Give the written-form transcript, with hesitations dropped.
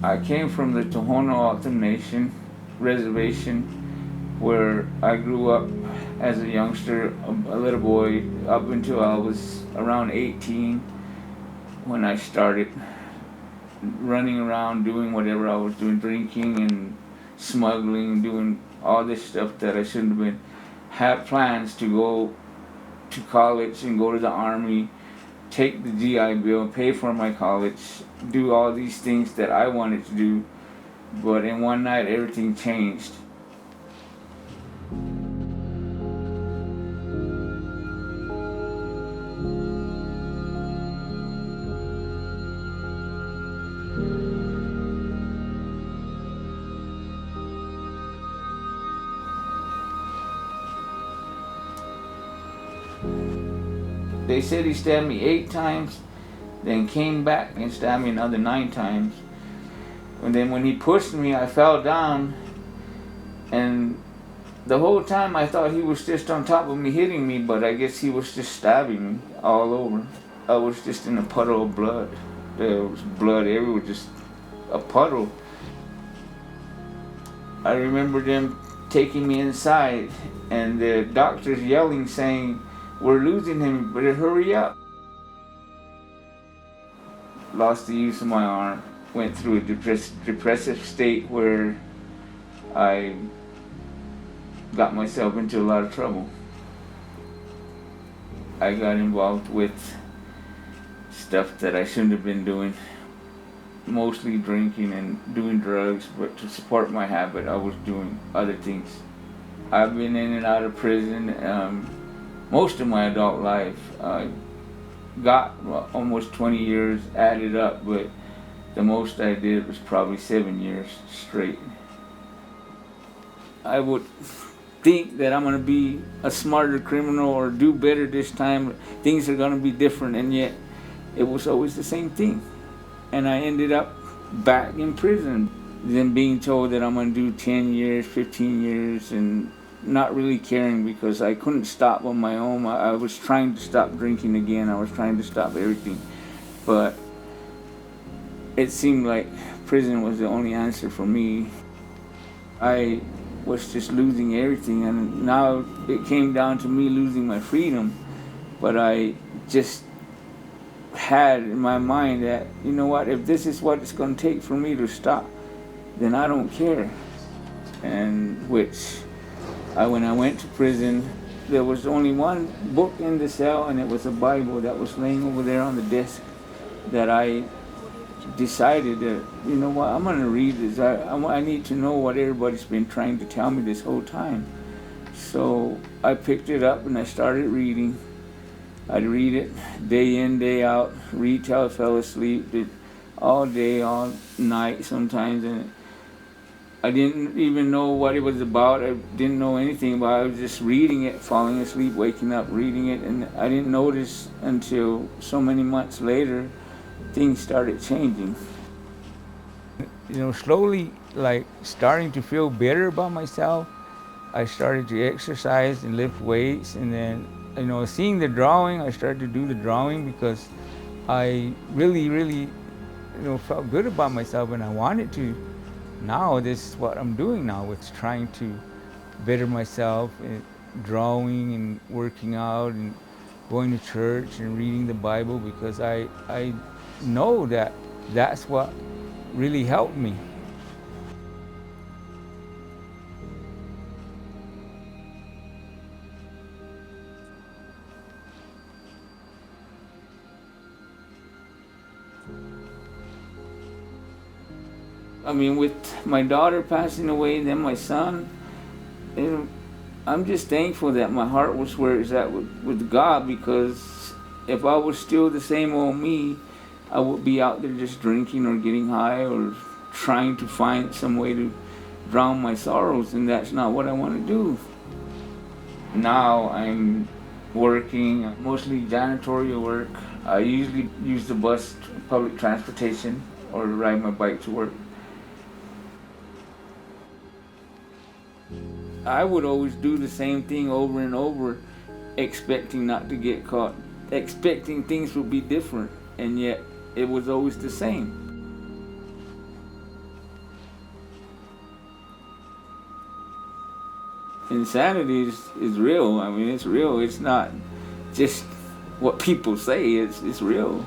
I came from the Tohono O'odham Nation reservation where I grew up as a youngster, a little boy, up until I was around 18 when I started running around doing whatever I was doing, drinking and smuggling, doing all this stuff that I shouldn't have been. Had plans to go to college and go to the army, take the GI Bill, pay for my college, do all these things that I wanted to do. But in one night, everything changed. They said he stabbed me 8 times, then came back and stabbed me another 9 times. And then when he pushed me, I fell down, and the whole time I thought he was just on top of me hitting me, but I guess he was just stabbing me all over. I was just in a puddle of blood. There was blood everywhere, just a puddle. I remember them taking me inside and the doctors yelling, saying, "We're losing him, better hurry up." Lost the use of my arm, went through a depressive state where I got myself into a lot of trouble. I got involved with stuff that I shouldn't have been doing, mostly drinking and doing drugs, but to support my habit, I was doing other things. I've been in and out of prison most of my adult life. I got almost 20 years added up, but the most I did was probably 7 years straight. I would think that I'm going to be a smarter criminal or do better this time. Things are going to be different, and yet it was always the same thing. And I ended up back in prison, then being told that I'm going to do 10 years, 15 years, and not really caring because I couldn't stop on my own. I was trying to stop drinking again. I was trying to stop everything. But it seemed like prison was the only answer for me. I was just losing everything, and now it came down to me losing my freedom. But I just had in my mind that, you know what, if this is what it's going to take for me to stop, then I don't care. And when I went to prison, there was only one book in the cell, and it was a Bible that was laying over there on the desk, that I decided that, you know what, I'm going to read this. I need to know what everybody's been trying to tell me this whole time. So I picked it up and I started reading. I'd read it day in, day out, read till I fell asleep, did all day, all night sometimes, and I didn't even know what it was about. I didn't know anything about it. I was just reading it, falling asleep, waking up, reading it, and I didn't notice until so many months later, things started changing. You know, slowly, like, starting to feel better about myself, I started to exercise and lift weights, and then, you know, seeing the drawing, I started to do the drawing because I really, you know, felt good about myself, and I wanted to. Now this is what I'm doing now. It's trying to better myself, drawing and working out and going to church and reading the Bible, because I know that that's what really helped me. I mean, with my daughter passing away, then my son, I'm just thankful that my heart was where it's at with God, because if I was still the same old me, I would be out there just drinking or getting high or trying to find some way to drown my sorrows, and that's not what I want to do. Now I'm working, mostly janitorial work. I usually use the bus, public transportation, or ride my bike to work. I would always do the same thing over and over, expecting not to get caught, expecting things would be different, and yet it was always the same. insanity is real. I mean, it's real. It's not just what people say. It's real.